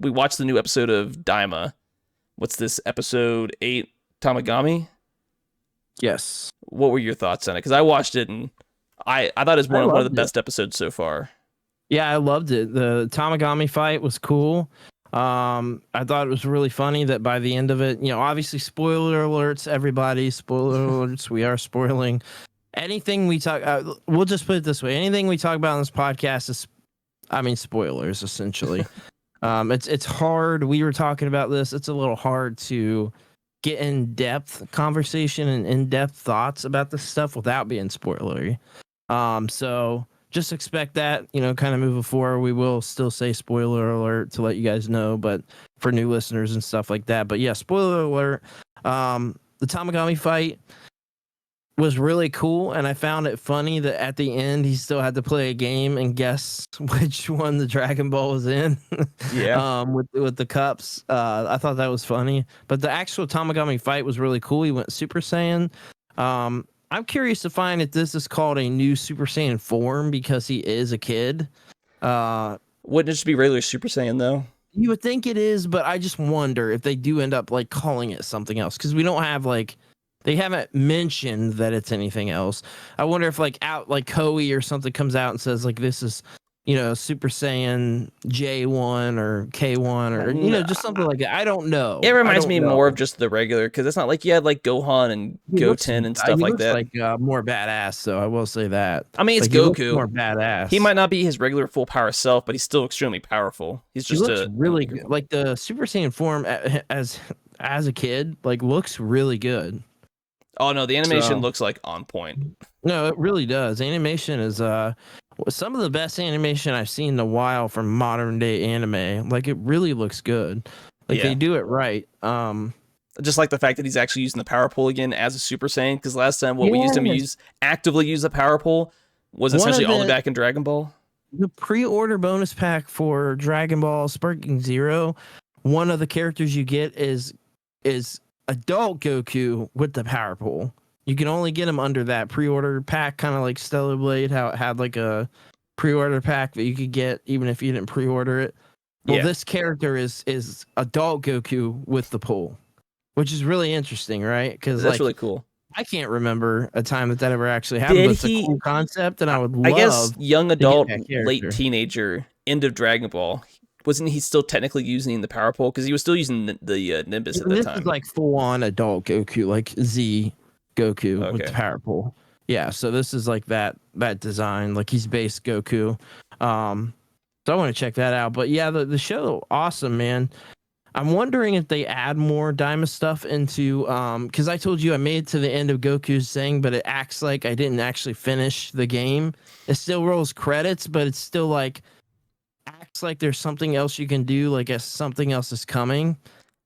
we watched the new episode of Daima. What's this, episode 8, Tamagami? Yes. What were your thoughts on it? Because I watched it and I thought it was one of the best episodes so far. Yeah, I loved it. The Tamagami fight was cool. I thought it was really funny that by the end of it, obviously spoiler alerts, everybody, spoiler alerts. We are spoiling anything we talk. We'll just put it this way: anything we talk about on this podcast is, spoilers essentially. It's hard. We were talking about this. It's a little hard to get in depth conversation and in depth thoughts about this stuff without being spoilery. So just expect that, kind of moving forward. We will still say spoiler alert to let you guys know, but for new listeners and stuff like that. But yeah, spoiler alert. The Tamagami fight was really cool, and I found it funny that at the end he still had to play a game and guess which one the Dragon Ball was in. Yeah. With the cups. I thought that was funny. But the actual Tamagami fight was really cool. He went Super Saiyan. I'm curious to find if this is called a new Super Saiyan form because he is a kid. Wouldn't it just be regular Super Saiyan though? You would think it is, but I just wonder if they do end up like calling it something else, because we don't have they haven't mentioned that it's anything else. I wonder if Koei or something comes out and says this is Super Saiyan J1 or K1 or just something like that. I don't know. It reminds me more of just the regular, because it's not like you had Gohan and Goten and stuff like that. More badass, so I will say that. I mean, it's Goku. More badass. He might not be his regular full power self, but he's still extremely powerful. He looks really good. Like the Super Saiyan form as a kid, looks really good. Oh no, the animation looks on point. No, it really does. Animation is some of the best animation I've seen in a while from modern day anime. It really looks good. They do it right. Just like the fact that he's actually using the power pole again as a Super Saiyan, because last time we used him actively use the power pole was essentially all the back in Dragon Ball. The pre-order bonus pack for Dragon Ball Sparking Zero, one of the characters you get is adult Goku with the power pole. You can only get him under that pre-order pack, kind of like Stellar Blade, how it had a pre-order pack that you could get even if you didn't pre-order it. Well, this character is adult Goku with the pole, which is really interesting, right? Because that's really cool. I can't remember a time that ever actually happened. But it's a cool concept, and I would love. I guess young adult, late teenager, end of Dragon Ball. Wasn't he still technically using the power pole? Because he was still using the Nimbus at the time. This is full on adult Goku, Z Goku with the power pole. Yeah, so this is that design, he's base Goku. So I want to check that out. But yeah, the show, awesome, man. I'm wondering if they add more Daima stuff into because I told you I made it to the end of Goku's thing, but it acts like I didn't actually finish the game. It still rolls credits, but it's still acts like there's something else you can do, something else is coming.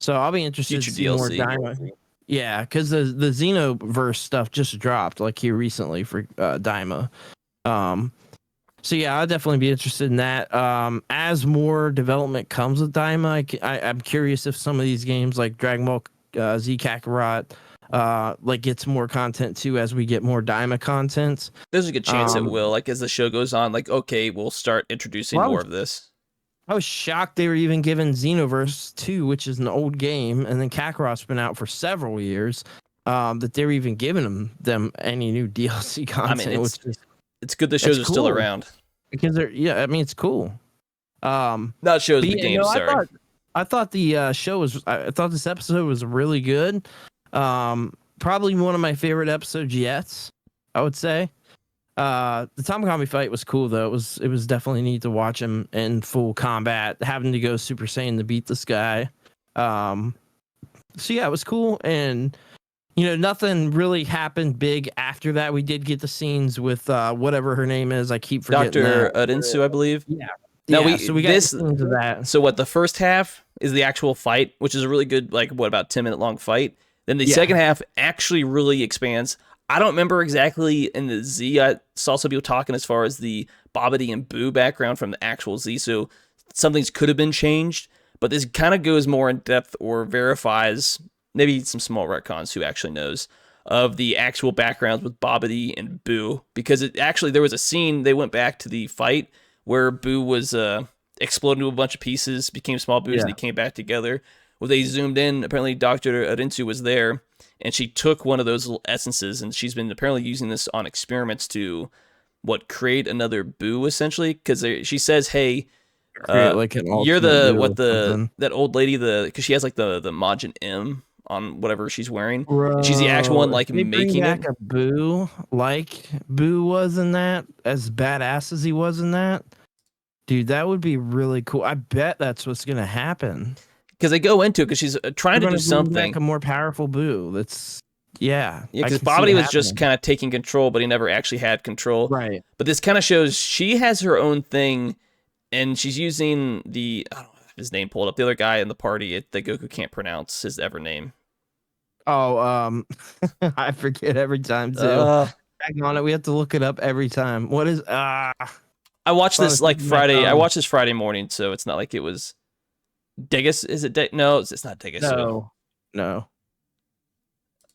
So I'll be interested to see more Daima. Yeah, because the Xenoverse stuff just dropped here recently for Daima. So yeah, I'll definitely be interested in that. As more development comes with Daima, I'm curious if some of these games like Dragon Ball Z Kakarot gets more content too as we get more Daima content. There's a good chance it will. As the show goes on, okay, we'll start introducing more of this. I was shocked they were even given Xenoverse 2, which is an old game, and then Kakarot's been out for several years. That they were even giving them any new DLC content. It's good the shows are still around. Because it's cool. Not shows, the games, sorry. I thought the show was. I thought this episode was really good. Probably one of my favorite episodes yet, I would say. The Tamagami fight was cool though. It was definitely neat to watch him in full combat, having to go Super Saiyan to beat this guy. So yeah, it was cool, and nothing really happened big after that. We did get the scenes with whatever her name is. I keep forgetting. Dr. Udensu, I believe. Yeah. No, so we got scenes of that. So what? The first half is the actual fight, which is a really good, about 10-minute long fight. Then the second half actually really expands. I don't remember exactly in the Z. I saw some people talking as far as the Bobbity and Boo background from the actual Z. So some things could have been changed, but this kind of goes more in depth or verifies maybe some small retcons, who actually knows, of the actual backgrounds with Bobbity and Boo. Because there was a scene, they went back to the fight where Boo was exploded into a bunch of pieces, became small boos, and they came back together. Well, they zoomed in. Apparently, Dr. Arinsu was there, and she took one of those little essences, and she's been apparently using this on experiments to create another boo, essentially, because she says, hey, like you're that old lady, because she has like the Majin M on whatever she's wearing. Bro, and she's the actual one like they making bring back it. a Boo, like Boo was in that, as badass as he was in that. Dude, that would be really cool. I bet that's what's gonna happen. Because they go into it because she's trying to do something. Back a more powerful Boo. That's yeah. Because Bobbity was just kind of taking control, but he never actually had control. Right. But this kind of shows she has her own thing, and she's using I don't know his name pulled up. The other guy in the party that Goku can't pronounce his ever name. Oh, I forget every time too. Back on it, we have to look it up every time. What is I watched this like Friday. I watched this Friday morning, so it's not like it was Degas. Is it? No, it's not Degas. No.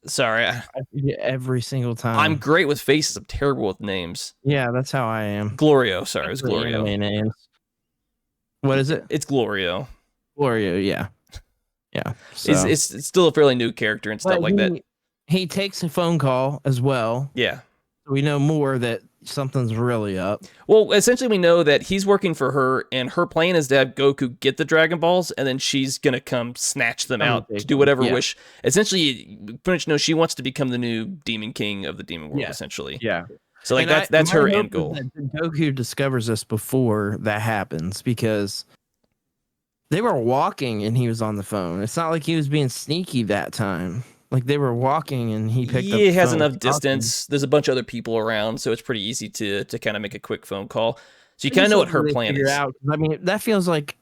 Sorry, I forget every single time. I'm great with faces. I'm terrible with names. Yeah, that's how I am. Glorio. Sorry, it was Glorio. Names. What is it? It's Glorio. Glorio, yeah. Yeah. So. It's still a fairly new character and stuff like that. He takes a phone call as well. Yeah. We know more that something's really up. Well, essentially we know that he's working for her, and her plan is to have Goku get the Dragon Balls, and then she's going to come snatch them out to do whatever wish. Essentially, pretty much know she wants to become the new Demon King of the Demon World, essentially. Yeah. So like that's her end goal. Goku discovers this before that happens, because they were walking and he was on the phone. It's not like he was being sneaky that time. Like they were walking and he picked up. He has enough distance. There's a bunch of other people around, so it's pretty easy to kind of make a quick phone call. So you kind of know what her plan is. I mean, that feels like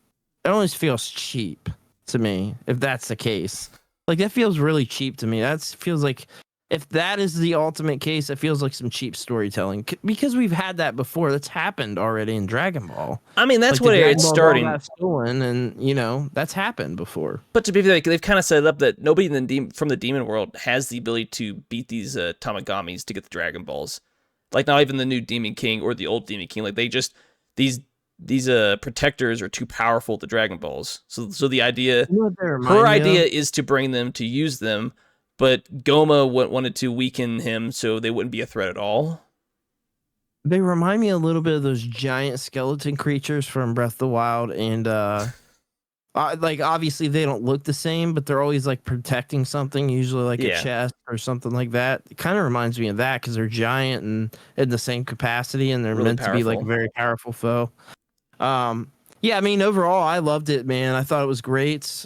it always feels cheap to me if that's the case. Like that feels really cheap to me. That feels like, if that is the ultimate case, it feels like some cheap storytelling, because we've had that before. That's happened already in Dragon Ball. I mean, that's what it's starting. Stolen, and that's happened before. But to be fair, they've kind of set it up that nobody from the Demon World has the ability to beat these Tamagamis to get the Dragon Balls. Like not even the new Demon King or the old Demon King. Like they just these protectors are too powerful to Dragon Balls. So the idea, her idea is to bring them to use them. But Goma wanted to weaken him so they wouldn't be a threat at all. They remind me a little bit of those giant skeleton creatures from Breath of the Wild, and like obviously they don't look the same, but they're always like protecting something, usually like a chest or something like that. It kind of reminds me of that because they're giant and in the same capacity, and they're really meant to be like a very powerful foe. Yeah, I mean overall I loved it, man. I thought it was great.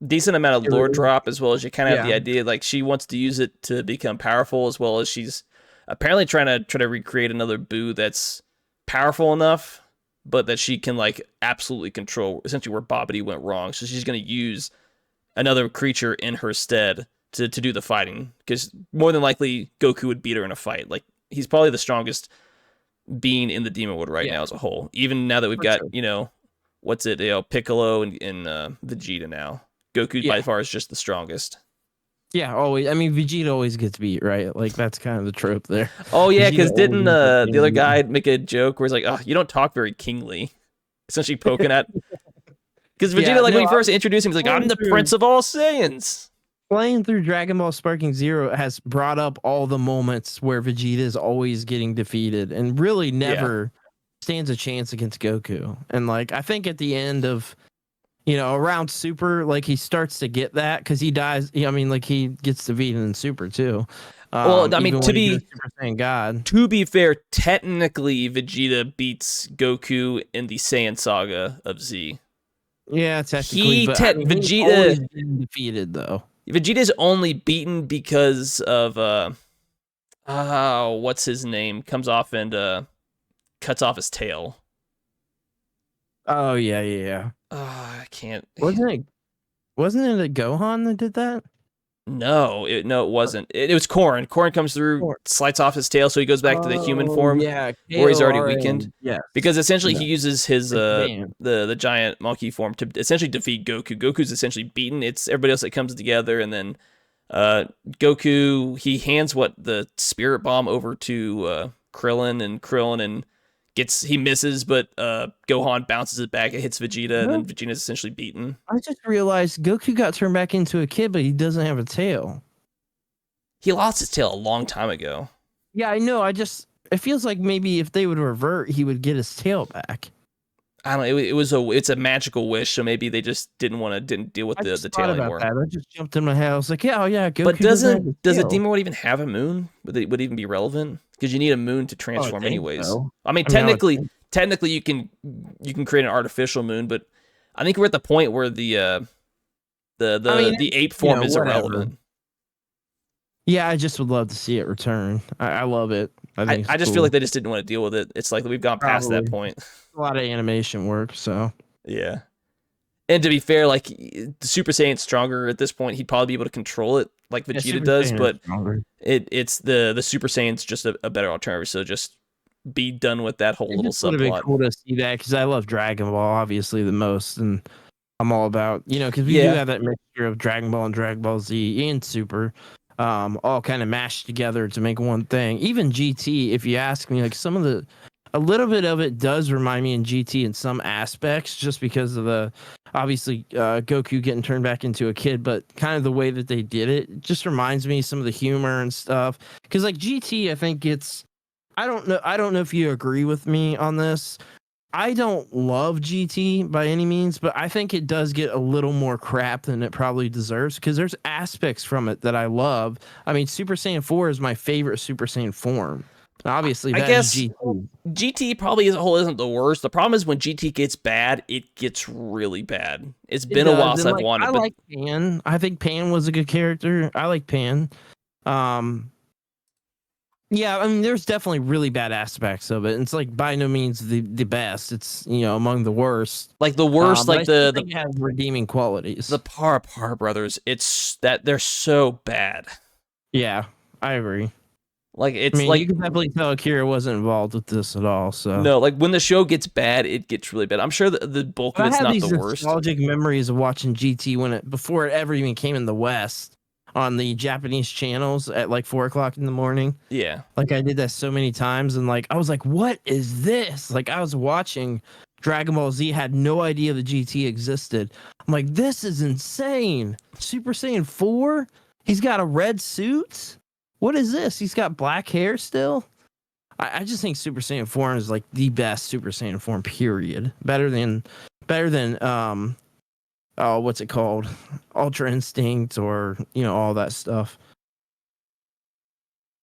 Decent amount of lore drop, as well as you kind of have the idea like she wants to use it to become powerful, as well as she's apparently trying to recreate another Boo that's powerful enough, but that she can like absolutely control, essentially where Bobbity went wrong. So she's going to use another creature in her stead to do the fighting, because more than likely Goku would beat her in a fight. Like he's probably the strongest being in the Demon World right now as a whole. Even now that we've got Piccolo and Vegeta now. Goku by far is just the strongest. Yeah, always. I mean, Vegeta always gets beat, right? Like that's kind of the trope there. Oh yeah, because didn't the other guy make a joke where he's like, "Oh, you don't talk very kingly," essentially poking at. Because Vegeta, when he first introduced him, he's like, "I'm the Prince of all Saiyans." Playing through Dragon Ball Sparking Zero has brought up all the moments where Vegeta is always getting defeated and really never stands a chance against Goku. And like, I think at the end of around Super, like he starts to get that because he dies. I mean, like he gets defeated in Super too. Well, I mean, to be Super Saiyan God. To be fair, technically Vegeta beats Goku in the Saiyan Saga of Z. Yeah, technically. Vegeta he's always been defeated though. Vegeta's only beaten because of what's his name? Comes off and cuts off his tail. Oh yeah. I can't. Wasn't it a Gohan that did that? No, it wasn't. It was Korn. Korn comes through, slides off his tail, so he goes back to the human form. Yeah, where he's already weakened. Yeah, because essentially he uses his the giant monkey form to essentially defeat Goku. Goku's essentially beaten. It's everybody else that comes together, and then Goku he hands the spirit bomb over to Krillin and he misses, but Gohan bounces it back, it hits Vegeta, and then Vegeta's essentially beaten. I just realized Goku got turned back into a kid, but he doesn't have a tail. He lost his tail a long time ago. Yeah, I know. It feels like maybe if they would revert, he would get his tail back. I don't know. It's a magical wish, so maybe they just didn't deal with the tail anymore. That. I just jumped in my head. I was like, Goku. But does a Demon World even have a moon? Would it even be relevant? Because you need a moon to transform anyways. So. I mean, technically you can create an artificial moon, but I think we're at the point where the ape form is irrelevant. Yeah, I just would love to see it return. I love it. I just feel like they just didn't want to deal with it. It's like we've gone past that point. A lot of animation work, so yeah. And to be fair, like the Super Saiyan's stronger at this point. He'd probably be able to control it like Vegeta does, but it's the Super Saiyan's just a better alternative. So just be done with that whole little subplot. It would have been cool to see that because I love Dragon Ball obviously the most, and I'm all about because we do have that mixture of Dragon Ball and Dragon Ball Z and Super. All kind of mashed together to make one thing. Even GT, if you ask me, like a little bit of it does remind me in GT in some aspects, just because of the obviously Goku getting turned back into a kid, but kind of the way that they did it just reminds me of some of the humor and stuff. Because like GT, I think I don't know if you agree with me on this. I don't love GT by any means, but I think it does get a little more crap than it probably deserves because there's aspects from it that I love. I mean, Super Saiyan 4 is my favorite Super Saiyan form. Obviously, I guess GT probably as a whole isn't the worst. The problem is when GT gets bad, it gets really bad. It's been a while since I've wanted. I like Pan. I think Pan was a good character. I like Pan. Yeah, I mean, there's definitely really bad aspects of it. It's like by no means the best. It's among the worst. Like the worst, like the have redeeming qualities. The Par brothers. It's that they're so bad. Yeah, I agree. Like it's like you can definitely tell Akira wasn't involved with this at all. So no, like when the show gets bad, it gets really bad. I'm sure the bulk of it's not the worst. I have these nostalgic memories of watching GT before it ever even came in the West. On the Japanese channels at like 4:00 in the morning. Yeah. Like I did that so many times and like I was like, what is this? Like I was watching Dragon Ball Z, had no idea the GT existed. I'm like, this is insane. Super Saiyan 4? He's got a red suit? What is this? He's got black hair still? I just think Super Saiyan 4 is like the best Super Saiyan form, period. Better than what's it called? Ultra Instinct or, all that stuff.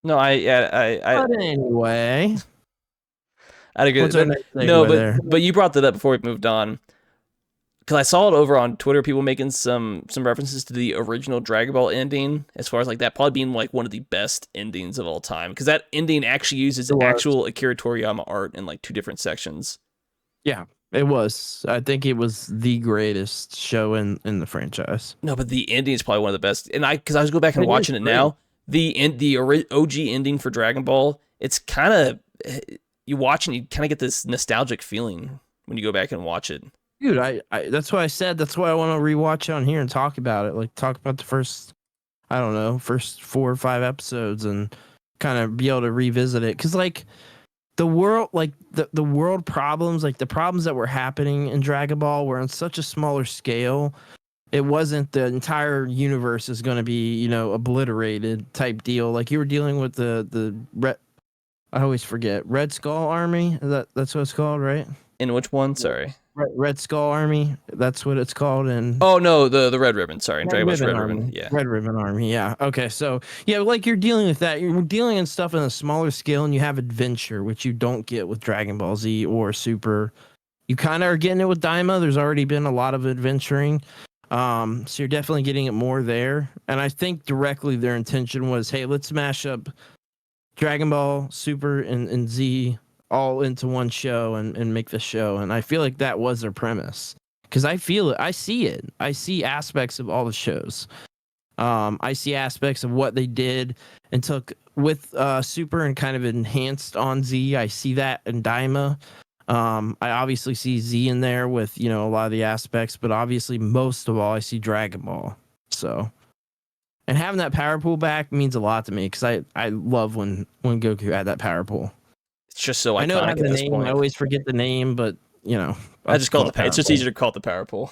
No, But anyway. I'd agree. No, but you brought that up before we moved on. Because I saw it over on Twitter, people making some references to the original Dragon Ball ending, as far as like that probably being like one of the best endings of all time. Because that ending actually uses actual Akira Toriyama art in like 2 different sections. Yeah. It was. I think it was the greatest show in the franchise. No, but the ending is probably one of the best. And because I was going back and watching it now, the OG ending for Dragon Ball, it's kind of you watch and you kind of get this nostalgic feeling when you go back and watch it. Dude, I that's why I said that's why I want to rewatch on here and talk about it. Like talk about the first 4 or 5 episodes and kind of be able to revisit it because like. The world, like the world problems, like the problems that were happening in Dragon Ball were on such a smaller scale. It wasn't the entire universe is going to be, obliterated type deal. Like you were dealing with the Red, I always forget, Red Skull Army. That's what it's called, right? In which one? Sorry. Red Skull Army. That's what it's called. And oh no, the Red Ribbon. Sorry, Dragon Ball's Red Ribbon. Yeah, Red Ribbon Army. Yeah. Okay. So yeah, like you're dealing with that. You're dealing in stuff on a smaller scale, and you have adventure, which you don't get with Dragon Ball Z or Super. You kind of are getting it with Daima. There's already been a lot of adventuring. So you're definitely getting it more there. And I think directly their intention was, hey, let's mash up Dragon Ball, Super, and Z all into one show and make the show. And I feel like that was their premise because I feel it. I see it. I see aspects of all the shows. I see aspects of what they did and took with Super and kind of enhanced on Z. I see that in Daima. I obviously see Z in there with, a lot of the aspects, but obviously most of all, I see Dragon Ball. So, and having that power pool back means a lot to me because I love when Goku had that power pool. just so iconic I know it has at a this name. point. I always forget the name, but you know, I just call it the. It's just Powerful. easier to call it the power pole.